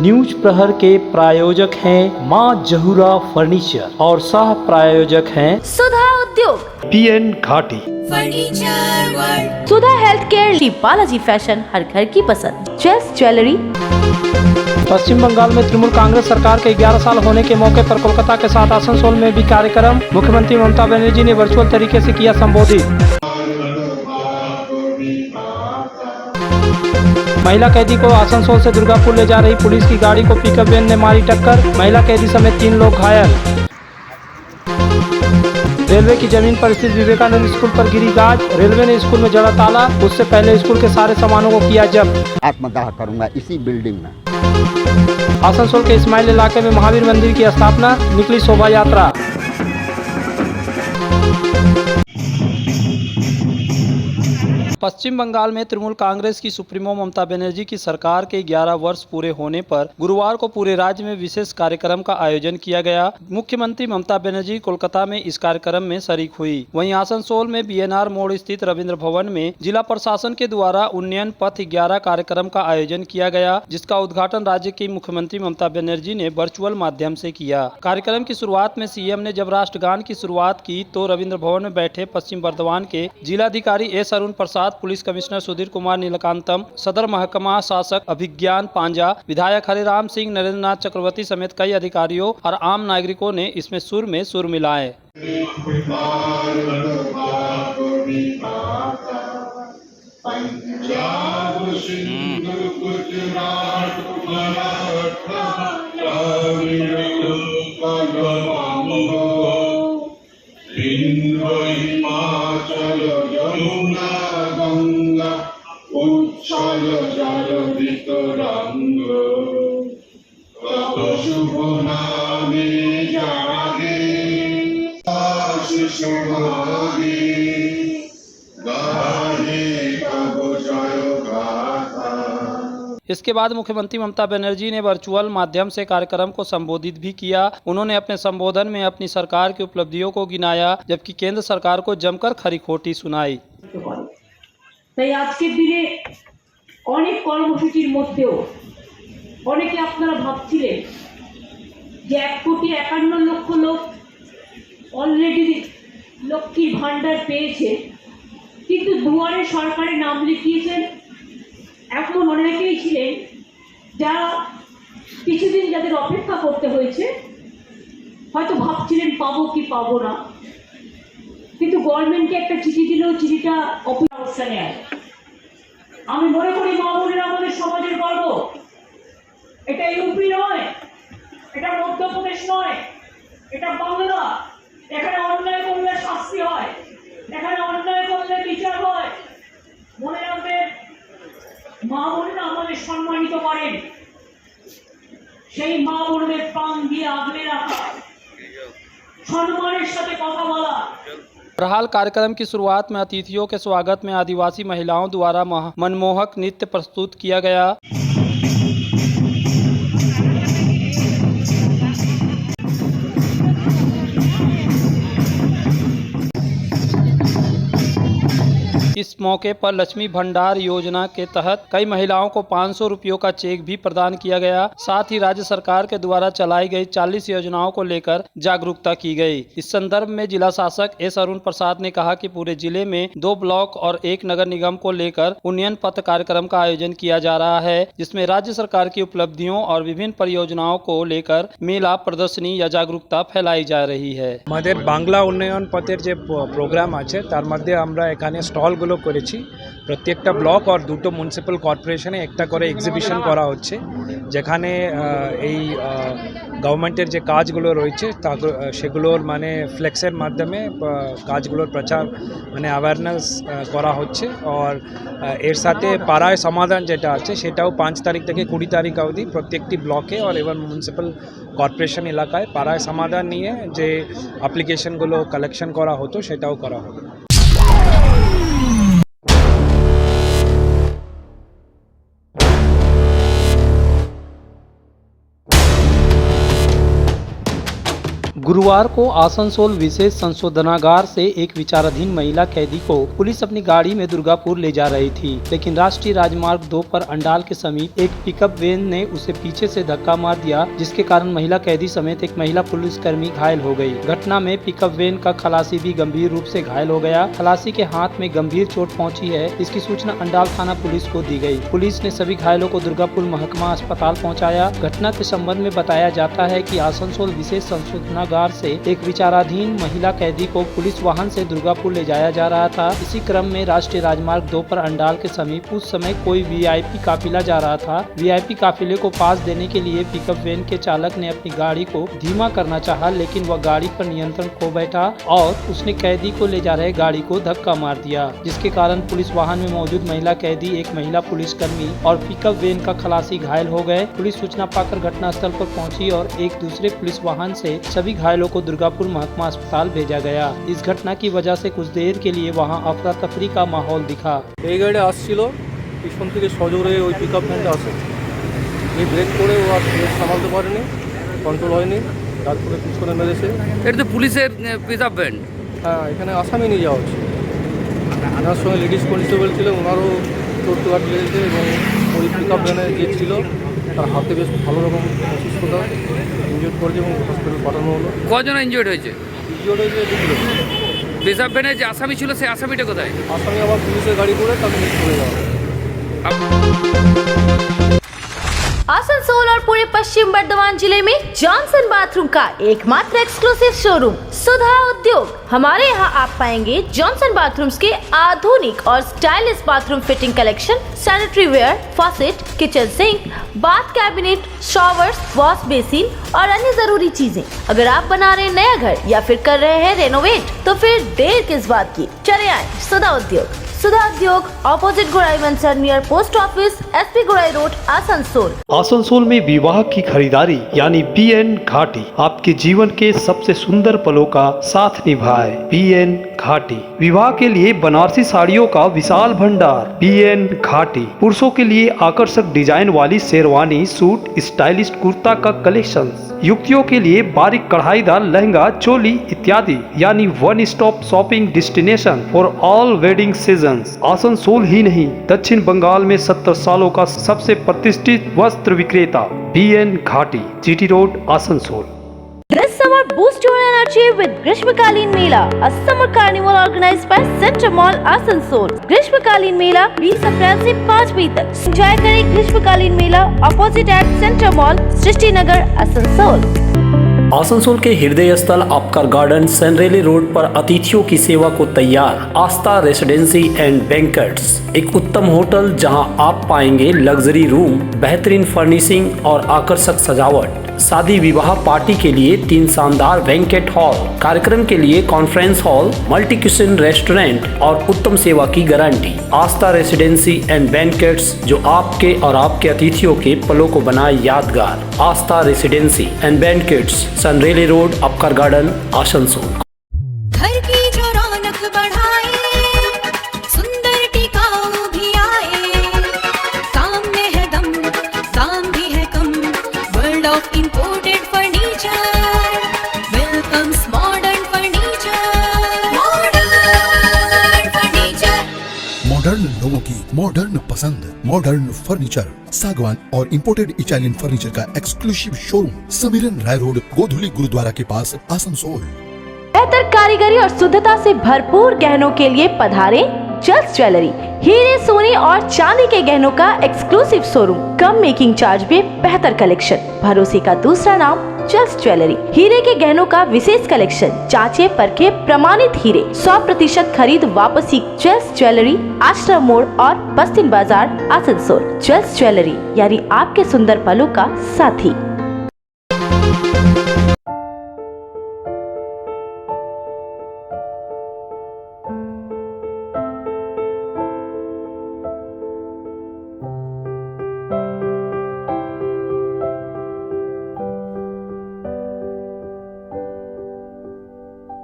News प्रहर के प्रायोजक हैं मां जहूरा फर्नीचर और सह प्रायोजक हैं सुधा Udyog, PN Ghati, furniture world, Sudha health care, Shri Balaji fashion, हर घर की पसंद, चेस ज्वेलरी। पश्चिम बंगाल में तृणमूल कांग्रेस सरकार के 11 साल होने के मौके पर कोलकाता के साथ आसनसोल में भी कार्यक्रम। मुख्यमंत्री ममता बनर्जी ने वर्चुअल तरीके से किया संबोधित। महिला कैदी को आसनसोल से दुर्गापुर ले जा रही पुलिस की गाड़ी को पिकअप वैन ने मारी टक्कर, महिला कैदी समेत 3 लोग घायल। रेलवे की जमीन पर स्थित विवेकानंद स्कूल पर गिरी गाज, रेलवे ने स्कूल में जड़ा ताला, उससे पहले स्कूल के सारे सामानों को किया जब्त। आत्मदाह करूंगा इसी बिल्डिंग में। आसनसोल के इस्माइल इलाके में महावीर मंदिर की स्थापना, निकली शोभा यात्रा। पश्चिम बंगाल में तृणमूल कांग्रेस की सुप्रीमो ममता बनर्जी की सरकार के 11 वर्ष पूरे होने पर गुरुवार को पूरे राज्य में विशेष कार्यक्रम का आयोजन किया गया। मुख्यमंत्री ममता बनर्जी कोलकाता में इस कार्यक्रम में शरीक हुई। वहीं आसनसोल में BNR मोड़ स्थित रविंद्र भवन में जिला प्रशासन के द्वारा उन्नयन पथ 11 कार्यक्रम का आयोजन किया गया, जिसका उद्घाटन राज्य की मुख्यमंत्री ममता बनर्जी ने वर्चुअल माध्यम से किया। कार्यक्रम की शुरुआत में सीएम ने जब राष्ट्रगान की शुरुआत की तो रविंद्र भवन में बैठे पश्चिम बर्धमान के जिलाधिकारी S अरुण प्रसाद, पुलिस कमिश्नर सुधीर कुमार नीलकांतम, सदर महकमा शासक अभिज्ञान पांजा, विधायक हरिराम सिंह, नरेंद्र नाथ चक्रवर्ती समेत कई अधिकारियों और आम नागरिकों ने इसमें सुर में सुर मिलाए। इसके बाद मुख्यमंत्री ममता बनर्जी ने वर्चुअल माध्यम से कार्यक्रम को संबोधित भी किया। उन्होंने अपने संबोधन में अपनी सरकार की उपलब्धियों को गिनाया, जबकि केंद्र सरकार को जमकर खरी खोटी सुनाई। তাই আজকের দিনে অনেক কর্মসূচির মধ্যেও অনেকে আপনারা ভাবছিলেন যে 1,51,00,000 লোক অলরেডি লক্ষ্মীর ভান্ডার পেয়েছে, কিন্তু দুয়ারে সরকারে নাম লিখিয়েছেন এমন অনেকেই ছিলেন যারা কিছুদিন যাদের অপেক্ষা করতে হয়েছে, হয়তো ভাবছিলেন পাবো কি পাবো না, কিন্তু গভর্নমেন্টকে একটা চিঠি দিলেও চিঠিটা অবস্থানে আছে। আমি মনে করি মা বোনেরা আমাদের সমাজের গর্ব। এটা ইউপি নয়, এটা মধ্যপ্রদেশ নয়, এটা বাংলা। এখানে অন্যায় করলে শাস্তি হয়, এখানে অন্যায় করলে বিচার হয়। মনে রাখবেন, মা বোনেরা আমাদের সম্মানিত করেন, সেই মা বোনদের প্রাণ দিয়ে আগলে রাখা, সম্মানের সাথে কথা বলা। बहरहाल कार्यक्रम की शुरुआत में अतिथियों के स्वागत में आदिवासी महिलाओं द्वारा मनमोहक नृत्य प्रस्तुत किया गया। इस मौके पर लक्ष्मी भंडार योजना के तहत कई महिलाओं को 500 रुपयों का चेक भी प्रदान किया गया। साथ ही राज्य सरकार के द्वारा चलाई गई 40 योजनाओं को लेकर जागरूकता की गई। इस संदर्भ में जिला शासक S अरुण प्रसाद ने कहा कि पूरे जिले में 2 ब्लॉक और 1 नगर निगम को लेकर उन्नयन पथ कार्यक्रम का आयोजन किया जा रहा है, जिसमें राज्य सरकार की उपलब्धियों और विभिन्न परियोजनाओं को लेकर मेला, प्रदर्शनी या जागरूकता फैलाई जा रही है। আমাদের বাংলা উন্নয়ন পথের যে প্রোগ্রাম আছে তার মধ্যে আমরা এখানে স্টলগুলো করেছি। প্রত্যেকটা ব্লক আর দুটো মিউনিসিপ্যাল কর্পোরেশনে একটা করে এক্সিবিশন করা হচ্ছে, যেখানে এই গভর্নমেন্টের যে কাজগুলো রয়েছে সেগুলোর মানে ফ্লেক্সের মাধ্যমে কাজগুলোর প্রচার মানে অ্যাওয়ারনেস করা হচ্ছে। আর এর সাথে পাড়ায় সমাধান যেটা আছে সেটাও 5 তারিখ থেকে 20 তারিখ অবধি প্রত্যেকটি ব্লকে আর এবং মিউনিসিপ্যাল কর্পোরেশন এলাকায় পাড়ায় সমাধান নিয়ে যে অ্যাপ্লিকেশনগুলো কালেকশন করা হতো সেটাও করা হবে। गुरुवार को आसनसोल विशेष संशोधनागार से एक विचाराधीन महिला कैदी को पुलिस अपनी गाड़ी में दुर्गापुर ले जा रही थी, लेकिन राष्ट्रीय राजमार्ग 2 पर अंडाल के समीप एक पिकअप वैन ने उसे पीछे से धक्का मार दिया, जिसके कारण महिला कैदी समेत एक महिला पुलिसकर्मी घायल हो गई। घटना में पिकअप वैन का खलासी भी गंभीर रूप से घायल हो गया। खलासी के हाथ में गंभीर चोट पहुंची है। इसकी सूचना अंडाल थाना पुलिस को दी गई। पुलिस ने सभी घायलों को दुर्गापुर महकमा अस्पताल पहुँचाया। घटना के संबंध में बताया जाता है कि आसनसोल विशेष संशोधनागार से एक विचाराधीन महिला कैदी को पुलिस वाहन से दुर्गापुर ले जाया जा रहा था। इसी क्रम में राष्ट्रीय राजमार्ग 2 पर अंडाल के समीप उस समय कोई वीआईपी काफिला जा रहा था। वीआईपी काफिले को पास देने के लिए पिकअप वैन के चालक ने अपनी गाड़ी को धीमा करना चाहा, लेकिन वह गाड़ी पर नियंत्रण खो बैठा और उसने कैदी को ले जा रहे गाड़ी को धक्का मार दिया, जिसके कारण पुलिस वाहन में मौजूद महिला कैदी, एक महिला पुलिसकर्मी और पिकअप वैन का खलासी घायल हो गए। पुलिस सूचना पाकर घटनास्थल पर पहुंची और एक दूसरे पुलिस वाहन से सभी घायलों को दुर्गापुर महकमा अस्पताल भेजा गया। इस घटना की वजह से कुछ देर के लिए वहां अफरा तफरी का माहौल दिखा। এই গাড়ি আসছিল, পিছন থেকে সজোরে ওই পিকআপ ভ্যানটা আসে, এই ব্রেক করে ও আর ব্রেক সামালতে পারেনি, কন্ট্রোল হয়নি, তারপরে পিছনে মেরেছে। এটা তো পুলিশের পিকআপ ভ্যান। হ্যাঁ, এখানে আসামি নিয়ে যাওয়া হচ্ছে। ওনার সঙ্গে লেডিস কনস্টেবল ছিল, ওনারও চোট লেগেছে এবং ওই পিকআপ ভ্যানে যে ছিল তার হাতে বেশ ভালো রকম অসুস্থতা, ইনজিওর্ড করেছে এবং হসপিটাল পাঠানো হলো। কজন ইনজিওর্ড হয়েছে? ইনজিওর্ড হয়েছে দুটো। পিকআপ ভ্যানে যে আসামি ছিল সেই আসামিটা কোথায়? আসামি আবার পুলিশের গাড়ি করে তাকে নিয়ে চলে যাওয়া। आसनसोल और पूरे पश्चिम बर्धमान जिले में जॉनसन बाथरूम का एकमात्र एक्सक्लूसिव शोरूम सुधा उद्योग। हमारे यहाँ आप पाएंगे जॉनसन बाथरूम्स के आधुनिक और stylish bathroom fitting collection, sanitary ware, faucet, kitchen sink, bath cabinet, showers, wash basin और अन्य जरूरी चीजें। अगर आप बना रहे हैं नया घर या फिर कर रहे हैं रेनोवेट, तो फिर देर किस बात की, चले आए सुधा उद्योग। सुधा उद्योग ऑपोजिट गुराई मंसर नियर पोस्ट ऑफिस, एसपी गुराई रोड, आसनसोल। आसनसोल में विवाह की खरीदारी यानी बीएन घाटी आपके जीवन के सबसे सुंदर पलों का साथ निभाए। बीएन घाटी विवाह के लिए बनारसी साड़ियों का विशाल भंडार। बीएन घाटी पुरुषों के लिए आकर्षक डिजाइन वाली शेरवानी, सूट, स्टाइलिश कुर्ता का कलेक्शन, युवतियों के लिए बारीक कढ़ाईदार लहंगा, चोली इत्यादि, यानी one stop shopping destination for all wedding season. Asansol ही नहीं, दक्षिण बंगाल में 70 सालों का सबसे प्रतिष्ठित वस्त्र विक्रेता बीएन घाटी, GT road, Asansol. This summer, boost your energy with Grishmakalin Mela, a summer carnival organized by Central Mall, Asansol. Grishmakalin Mela 20 अप्रैल से 5 मई तक। एंजॉय करें ग्रीष्मकालीन मेला ऑपोजिट एट सेंट्रल मॉल, सृष्टि नगर, आसनसोल। आसनसोल के हृदय स्थल आपकर गार्डन सनरेली रोड पर अतिथियों की सेवा को तैयार आस्था रेसिडेंसी एंड बैंक्वेट्स, एक उत्तम होटल जहां आप पाएंगे लग्जरी रूम, बेहतरीन फर्निशिंग और आकर्षक सजावट। शादी विवाह पार्टी के लिए 3 शानदार बैंकेट हॉल, कार्यक्रम के लिए conference hall, multi kitchen restaurant और उत्तम सेवा की guarantee. Aastha residency and banquets जो आपके और आपके अतिथियों के पलों को बनाए यादगार। Aastha residency and banquets, Sanreli road, Upkar garden, Asansol. घर की जो रौनक बढ़ाए, सुंदर टिकाऊ भी आए, काम में है दम, काम भी है कम, world of imported furniture welcomes modern furniture. Modern furniture, modern लोगों की मॉडर्न पसंद, मॉडर्न फर्नीचर, सागवान और इंपोर्टेड इटालियन फर्नीचर का exclusive showroom, Samiran Rai road, Godhuli Gurudwara के पास, आसनसोल। बेहतर कारीगरी और शुद्धता से भरपूर गहनों के लिए पधारे जल्स ज्वेलरी। हीरे, सोने और चांदी के गहनों का एक्सक्लूसिव शोरूम, कम मेकिंग चार्ज में बेहतर कलेक्शन, भरोसे का दूसरा नाम जल्स ज्वेलरी। हीरे के गहनों का विशेष कलेक्शन, जांचे परखे प्रमाणित हीरे, 100% खरीद वापसी। जल्स ज्वेलरी, आश्रम मोड़ और बस्तिन बाजार, आसनसोल। जल्स ज्वेलरी यानी आपके सुंदर पलों का साथी।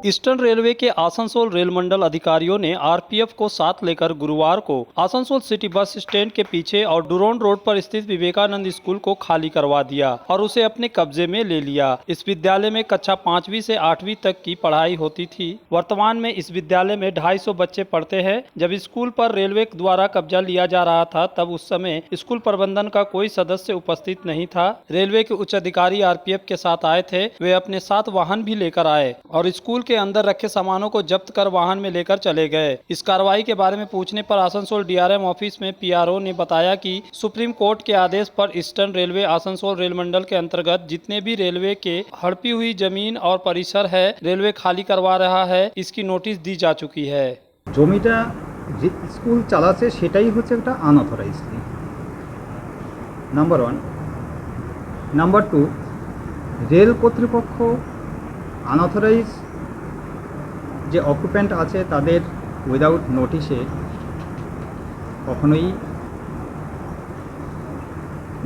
ईस्टर्न रेलवे के आसनसोल रेल मंडल अधिकारियों ने आरपीएफ को साथ लेकर गुरुवार को आसनसोल सिटी बस स्टैंड के पीछे और डुरोन रोड पर स्थित विवेकानंद स्कूल को खाली करवा दिया और उसे अपने कब्जे में ले लिया। इस विद्यालय में कक्षा 5वीं से 8वीं तक की पढ़ाई होती थी। वर्तमान में इस विद्यालय में 250 बच्चे पढ़ते हैं। जब स्कूल पर रेलवे द्वारा कब्जा लिया जा रहा था तब उस समय स्कूल प्रबंधन का कोई सदस्य उपस्थित नहीं था। रेलवे के उच्च अधिकारी आरपीएफ के साथ आए थे। वे अपने साथ वाहन भी लेकर आए और स्कूल के अंदर रखे सामानों को जब्त कर वाहन में लेकर चले गए। इस कार्रवाई के बारे में पूछने पर आसनसोल डीआरएम ऑफिस में पीआरओ ने बताया कि सुप्रीम कोर्ट के आदेश पर ईस्टर्न रेलवे आसनसोल रेल मंडल के अंतर्गत जितने भी रेलवे के हड़पी हुई जमीन और परिसर है रेलवे खाली करवा रहा है, इसकी नोटिस दी जा चुकी है। জমিটা যে স্কুল চালাচ্ছে সেটাই হচ্ছে একটা আনঅথরাইজড নাম্বার 1। নাম্বার 2, রেল কর্তৃপক্ষ আনঅথরাইজ যে অকুপেন্ট আছে তাদের উইদাউট নোটিশে কখনোই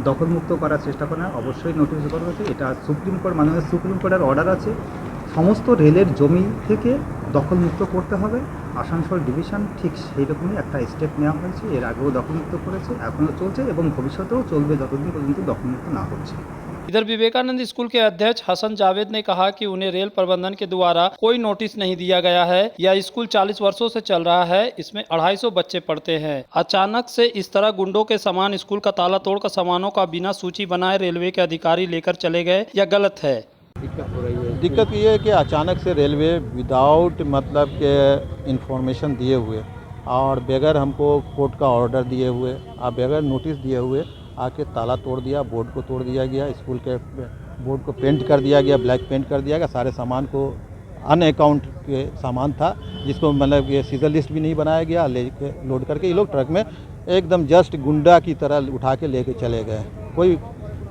দখলমুক্ত করার চেষ্টা করে না। অবশ্যই নোটিশ করা হয়েছে। এটা সুপ্রিম কোর্ট মাননীয় সুপ্রিম কোর্টের অর্ডার আছে, সমস্ত রেলের জমি থেকে দখলমুক্ত করতে হবে। আসানসোল ডিভিশন ঠিক সেই রকমই একটা স্টেপ নেওয়া হয়েছে। এর আগেও দখলমুক্ত করেছে, এখনও চলছে এবং ভবিষ্যতেও চলবে যতদিন পর্যন্ত দখলমুক্ত না হচ্ছে। इधर विवेकानंद स्कूल के अध्यक्ष हसन जावेद ने कहा कि उन्हें रेल प्रबंधन के द्वारा कोई नोटिस नहीं दिया गया है। यह स्कूल 40 वर्षों से चल रहा है। इसमें 250 बच्चे पढ़ते हैं। अचानक से इस तरह गुंडों के समान स्कूल का ताला तोड़कर सामानों का बिना सूची बनाए रेलवे के अधिकारी लेकर चले गए, यह गलत है। दिक्कत ये है कि अचानक से रेलवे विदाउट मतलब के इन्फॉर्मेशन दिए हुए और बगैर हमको कोर्ट का ऑर्डर दिए हुए और बगैर नोटिस दिए हुए आके ताला तोड़ दिया, बोर्ड को तोड़ दिया गया, स्कूल के बोर्ड को पेंट कर दिया गया, ब्लैक पेंट कर दिया गया। सारे सामान को अनअकाउंट के सामान था जिसको मतलब ये सीजर लिस्ट भी नहीं बनाया गया। ले के लोड करके ये लोग ट्रक में एकदम जस्ट गुंडा की तरह उठा के लेके चले गए। कोई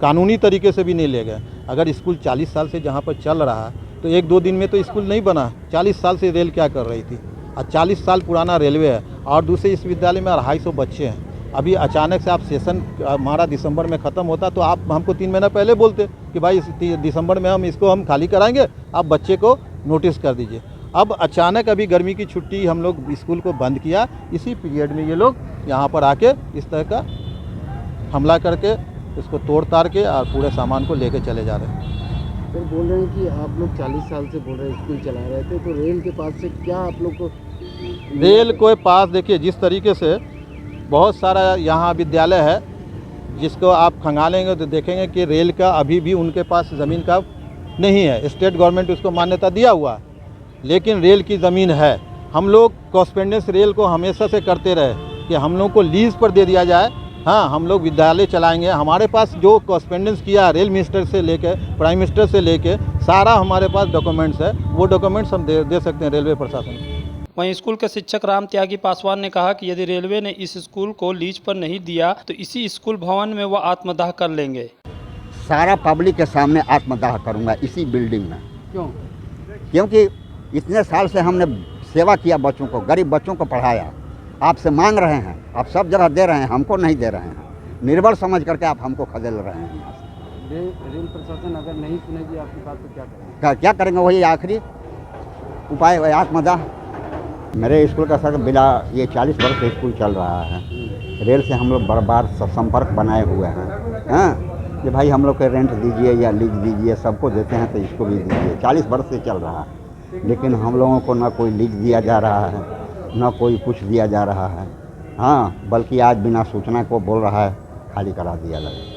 कानूनी तरीके से भी नहीं ले गए। अगर स्कूल 40 साल से जहाँ पर चल रहा तो 1-2 दिन में तो स्कूल नहीं बना। 40 साल से रेल क्या कर रही थी और 40 साल पुराना रेलवे है और दूसरे इस विद्यालय में 250 बच्चे हैं। अभी अचानक से आप सेशन हमारा दिसंबर में ख़त्म होता तो आप हमको 3 महीना पहले बोलते कि भाई दिसंबर में हम खाली कराएंगे, आप बच्चे को नोटिस कर दीजिए। अब अचानक अभी गर्मी की छुट्टी हम लोग स्कूल को बंद किया, इसी पीरियड में ये लोग यहाँ पर आके इस तरह का हमला करके इसको तोड़ ताड़ के और पूरे सामान को लेके चले जा रहे हैं। सर बोल रहे हैं कि आप लोग 40 साल से बोल रहे हैं स्कूल चला रहे थे, तो रेल के पास से क्या आप लोग को रेल के पास देखिए जिस तरीके से बहुत सारा यहाँ विद्यालय है जिसको आप खंगालेंगे तो देखेंगे कि रेल का अभी भी उनके पास ज़मीन का नहीं है। स्टेट गवर्नमेंट उसको मान्यता दिया हुआ लेकिन रेल की ज़मीन है। हम लोग कॉस्पेंडेंस रेल को हमेशा से करते रहे कि हम लोग को लीज़ पर दे दिया जाए। हाँ, हम लोग विद्यालय चलाएंगे। हमारे पास जो कॉस्पेंडेंस किया रेल मिनिस्टर से लेके प्राइम मिनिस्टर से लेके सारा हमारे पास डॉक्यूमेंट्स है। वो डॉक्यूमेंट्स हम दे सकते हैं रेलवे प्रशासन को। वहीं स्कूल के शिक्षक राम त्यागी पासवान ने कहा कि यदि रेलवे ने इस स्कूल को लीज पर नहीं दिया तो इसी स्कूल भवन में वह आत्मदाह कर लेंगे। सारा पब्लिक के सामने आत्मदाह करूंगा इसी बिल्डिंग में। क्यों? क्योंकि इतने साल से हमने सेवा किया, बच्चों को, गरीब बच्चों को पढ़ाया। आपसे मांग रहे हैं, आप सब जगह दे रहे हैं, हमको नहीं दे रहे हैं। निर्बल समझ करके आप हमको खदेल रहे हैं यहाँ से। रेल प्रशासन अगर नहीं सुनेगी आपकी बात तो क्या करेंगे? क्या करेंगे? वही आखिरी उपाय, वही आत्मदाह। मेरे स्कूल का सर बिना ये 40 वर्ष से स्कूल चल रहा है। रेल से हम लोग बार संपर्क बनाए हुए हैं। हाँ, कि भाई हम लोग को रेंट दीजिए या लीज दीजिए, सबको देते हैं तो इसको भी दीजिए। 40 वर्ष से चल रहा है लेकिन हम लोगों को ना कोई लीज दिया जा रहा है ना कोई कुछ दिया जा रहा है। हाँ, बल्कि आज बिना सूचना को बोल रहा है खाली करा दिया लगे।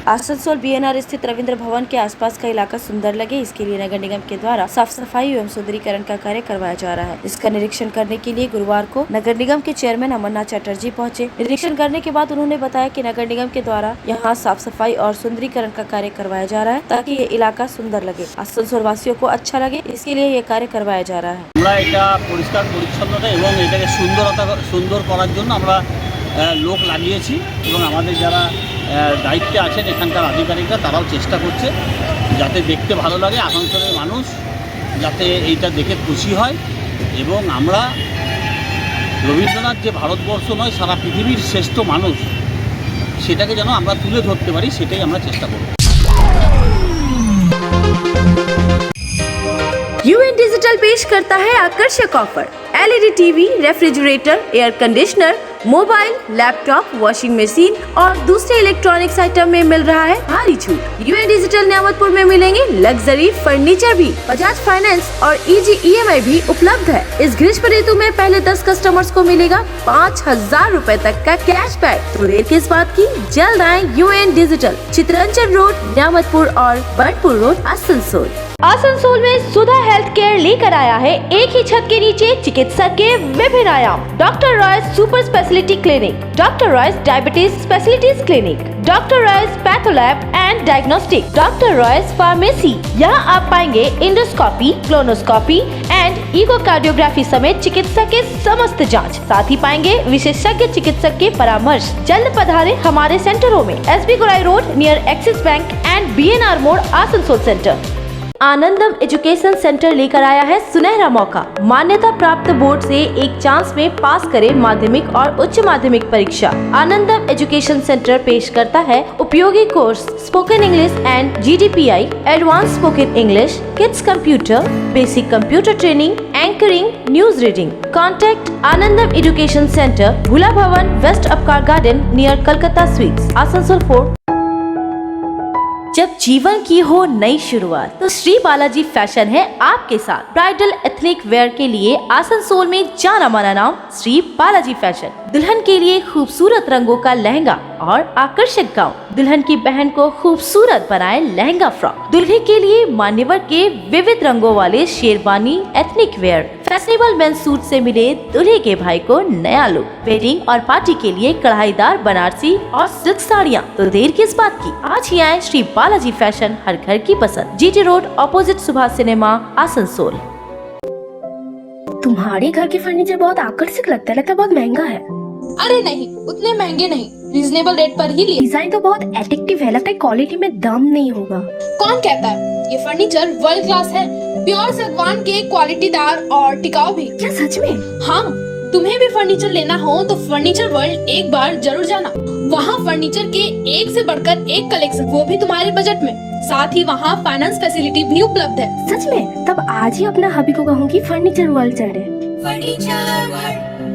आसनसोल बीएनआर स्थित रविंद्र भवन के आसपास का इलाका सुंदर लगे, इसके लिए नगर निगम के द्वारा साफ सफाई एवं सुंदरीकरण का कार्य करवाया जा रहा है। इसका निरीक्षण करने के लिए गुरुवार को नगर निगम के चेयरमैन अमरनाथ चटर्जी पहुंचे। निरीक्षण करने के बाद उन्होंने बताया कि नगर निगम के द्वारा यहां साफ सफाई और सुंदरीकरण का कार्य करवाया जा रहा है ताकि ये इलाका सुंदर लगे, आसनसोल वासियों को अच्छा लगे, इसके लिए ये कार्य करवाया जा रहा है। লোক লাগিয়েছি এবং আমাদের যারা দায়িত্বে আছেন এখানকার আধিকারিকরা তারাও চেষ্টা করছে যাতে দেখতে ভালো লাগে, আসানসোলের মানুষ যাতে এইটা দেখে খুশি হয় এবং আমরা রবীন্দ্রনাথ যে ভারতবর্ষ নয় সারা পৃথিবীর শ্রেষ্ঠ মানুষ সেটাকে যেন আমরা তুলে ধরতে পারি সেটাই আমরা চেষ্টা করব। यूएन डिजिटल पेश करता है आकर्षक offer. LED TV, refrigerator, air conditioner, mobile, laptop, washing machine और दूसरे इलेक्ट्रॉनिक्स आइटम में मिल रहा है भारी छूट। यूएन डिजिटल नियामतपुर में मिलेंगे लग्जरी फर्नीचर भी। बजाज फाइनेंस और इजी ईएमआई भी उपलब्ध है। इस ग्रीष्म ऋतु में पहले 10 कस्टमर्स को मिलेगा 5,000 रूपए तक का कैशबैक। तो देर किस बात की, जल्द आए UN digital, Chittaranjan road, Niyamatpur और बर्डपुर रोड, आसनसोल। आसनसोल में सुधा हेल्थ केयर लेकर आया है एक ही छत के नीचे चिकित्सा के विभिन्न आयाम। Doctor Royce super speciality clinic, doctor Royce diabetes specialities clinic, doctor Royce patholab and diagnostic, doctor Royce pharmacy. यहाँ आप पाएंगे इंडोस्कोपी, क्लोनोस्कोपी एंड इकोकार्डियोग्राफी समेत चिकित्सा के समस्त जांच। साथ ही पाएंगे विशेषज्ञ चिकित्सक के परामर्श। जल्द पधारे हमारे सेंटरों में SB Gorai road near axis bank and BNR मोड़, आसनसोल सेंटर। आनंदम एजुकेशन सेंटर लेकर आया है सुनहरा मौका। मान्यता प्राप्त बोर्ड से एक चांस में पास करें माध्यमिक और उच्च माध्यमिक परीक्षा। आनंदम एजुकेशन सेंटर पेश करता है उपयोगी course spoken English and GDPI, advance spoken English, kids computer, basic computer training, anchoring, news reading. Contact Anandam education centre, Bhula Bhavan, west Upkar garden near Calcutta sweets, Asansol 4। जब जीवन की हो नई शुरुआत तो श्री बालाजी फैशन है आपके साथ। ब्राइडल एथनिक वेयर के लिए आसनसोल में जाना माना नाम श्री बालाजी फैशन। दुल्हन के लिए खूबसूरत रंगों का लहंगा और आकर्षक गाउन, दुल्हन की बहन को खूबसूरत बनाए लहंगा फ्रॉक, दुल्हे के लिए मान्यवर के विविध रंगों वाले sherwani ethnic wear, fashionable men's suit से मिले दूल्हे के भाई को नया लुक, वेडिंग और पार्टी के लिए कढ़ाईदार बनारसी और सिल्क साड़ियाँ। तो देर किस बात की, आज ही आए श्री बालाजी फैशन, हर घर की पसंद, GT road opposite Subhash cinema, Asansol. तुम्हारे घर के फर्नीचर बहुत आकर्षक लगता है बहुत महंगा है। अरे नहीं, उतने महंगे नहीं, रीजनेबल रेट पर ही लिए। डिजाइन तो बहुत एट्रैक्टिव है, लगता है क्वालिटी में दम नहीं होगा। कौन कहता है? ये फर्नीचर वर्ल्ड क्लास है, प्योर सागवान के, क्वालिटीदार और टिकाऊ भी। क्या सच में? हाँ, तुम्हें भी फर्नीचर लेना हो तो फर्नीचर वर्ल्ड एक बार जरूर जाना। वहाँ फर्नीचर के एक से बढ़कर एक कलेक्शन, वो भी तुम्हारे बजट में। साथ ही वहाँ फाइनेंस फैसिलिटी भी उपलब्ध है। सच में? तब आज ही अपना हबी को कहूँगी फर्नीचर वर्ल्ड चले।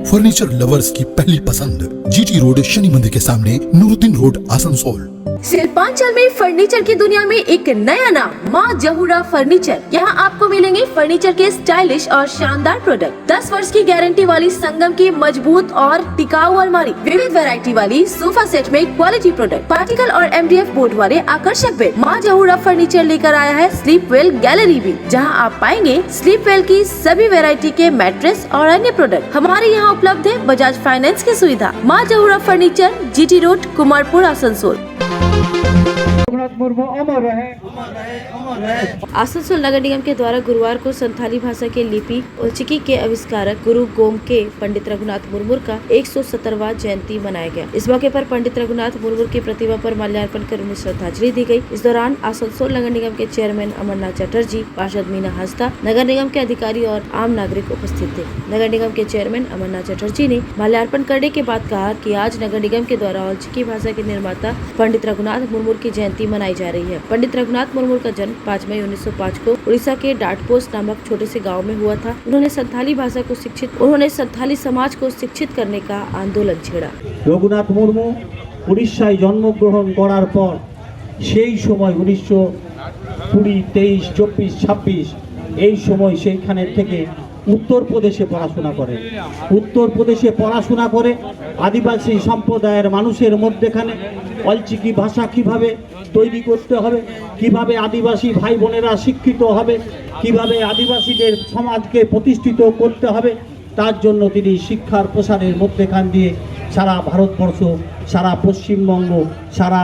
फर्नीचर लवर्स की पहली पसंद, GT रोड, शनि मंदिर के सामने, नूरुद्दीन रोड, आसनसोल। शिल्पांचल में फर्नीचर की दुनिया में एक नया नाम, माँ जहूरा फर्नीचर। यहाँ आपको मिलेंगे फर्नीचर के स्टाइलिश और शानदार प्रोडक्ट। 10 वर्ष की गारंटी वाली संगम की मजबूत और टिकाऊ अलमारी, विविध वैरायटी वाली सोफा सेट में क्वालिटी प्रोडक्ट, पार्टिकल और MDF बोर्ड वाले आकर्षक बेड। माँ जहूरा फर्नीचर लेकर आया है स्लीप वेल गैलरी भी, जहाँ आप पाएंगे स्लीप वेल की सभी वैरायटी के मैट्रेस और अन्य प्रोडक्ट। हमारे यहाँ उपलब्ध है बजाज फाइनेंस की सुविधा। माँ Jahura furniture, GT road, Kumarpur, Asansol. Asansol नगर निगम के द्वारा गुरुवार को संथाली भाषा के लिपि और चिकी के आविष्कारक गुरु गोमके पंडित रघुनाथ मुर्मू का 170वां जयंती मनाया गया। इस मौके पर पंडित रघुनाथ मुर्मू की प्रतिमा पर माल्यार्पण कर उन्हें श्रद्धांजलि दी गई। इस दौरान आसनसोल नगर निगम के चेयरमैन अमरनाथ चटर्जी, पार्षद मीना हंसदा, नगर निगम के अधिकारी और आम नागरिक उपस्थित थे। नगर निगम के चेयरमैन अमरनाथ चटर्जी ने माल्यार्पण करने के बाद कहा कि आज नगर निगम के द्वारा औलचिकी भाषा के निर्माता पंडित रघुनाथ मुर्मू की जयंती मनाई जा रही है। पंडित रघुनाथ मुर्मू का जन्म 5 मई 1905 को उड़ीसा के डाटपोस्ट नामक छोटे से गांव में हुआ था। उन्होंने संथाली भाषा को संथाली समाज को शिक्षित करने का आंदोलन छेड़ा। रघुनाथ मुर्मू उड़ीसाয় জন্মগ্রহণ করার পর সেই সময় 1920, 23, 24, 26 এই সময় সেইখানে থেকে উত্তরপ্রদেশে পড়াশোনা করে। উত্তরপ্রদেশে পড়াশোনা করে আদিবাসী সম্প্রদায়ের মানুষের মধ্যেখানে অলচিকি ভাষা কিভাবে তৈরি করতে হবে, কিভাবে আদিবাসী ভাই বোনেরা শিক্ষিত হবে, কিভাবে আদিবাসীদের সমাজকে প্রতিষ্ঠিত করতে হবে, তার জন্য তিনি শিক্ষার প্রসারের মধ্যেখান দিয়ে সারা ভারতবর্ষ, সারা পশ্চিমবঙ্গ, সারা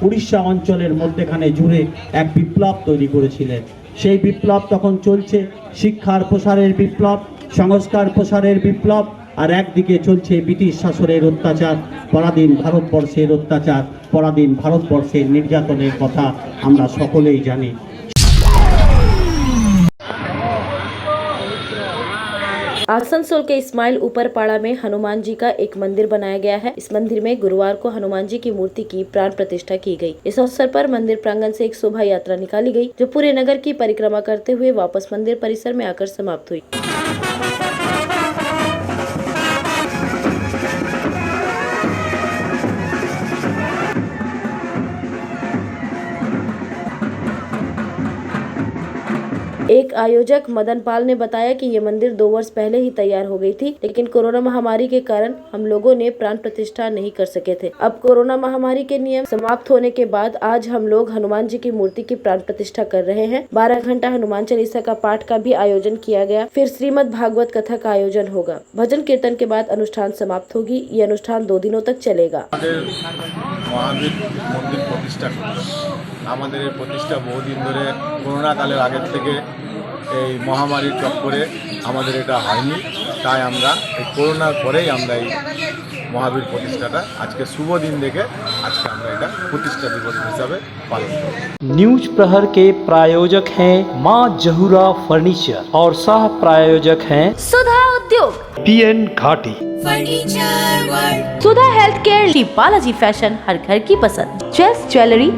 উড়িষ্যা অঞ্চলের মধ্যেখানে জুড়ে এক বিপ্লব তৈরি করেছিলেন। সেই বিপ্লব তখন চলছে, শিক্ষার প্রসারের বিপ্লব, সংস্কার প্রসারের বিপ্লব, আর একদিকে চলছে ব্রিটিশ শাসনের অত্যাচার, পরাধীন ভারতবর্ষের অত্যাচার, পরাধীন ভারতবর্ষের নির্যাতনের কথা আমরা সকলেই জানি। आसनसोल के इस्माइल ऊपरपाड़ा में हनुमान जी का एक मंदिर बनाया गया है। इस मंदिर में गुरुवार को हनुमान जी की मूर्ति की प्राण प्रतिष्ठा की गई। इस अवसर पर मंदिर प्रांगण से एक शोभा यात्रा निकाली गई, जो पूरे नगर की परिक्रमा करते हुए वापस मंदिर परिसर में आकर समाप्त हुई। एक आयोजक मदन पाल ने बताया कि ये मंदिर 2 वर्ष पहले ही तैयार हो गई थी, लेकिन कोरोना महामारी के कारण हम लोगों ने प्राण प्रतिष्ठा नहीं कर सके थे। अब कोरोना महामारी के नियम समाप्त होने के बाद आज हम लोग हनुमान जी की मूर्ति की प्राण प्रतिष्ठा कर रहे हैं। 12 घंटा हनुमान चालीसा का पाठ का भी आयोजन किया गया। फिर श्रीमद् भागवत कथा का आयोजन होगा। भजन कीर्तन के बाद अनुष्ठान समाप्त होगी। ये अनुष्ठान 2 दिनों तक चलेगा। মহাবীর মন্দির প্রতিষ্ঠা আমাদের এই প্রতিষ্ঠা বহুদিন ধরে করোনা কালের আগের থেকে এই মহামারীর চক্করে আমাদের এটা হয়নি, তাই আমরা এই করোনার পরেই আমরা এই মহাবীর প্রতিষ্ঠাটা আজকে শুভ দিন দেখে আজকে আমরা এটা প্রতিষ্ঠা দিবস হিসাবে পালন করব। न्यूज प्रहर के प्रायोजक हैं मां जहूरा फर्नीचर और सह प्रायोजक हैं सुधा Udyog, PN Ghati, furniture world, Sudha health care, Balaji fashion, हर घर की पसंद, ज्वेलरी,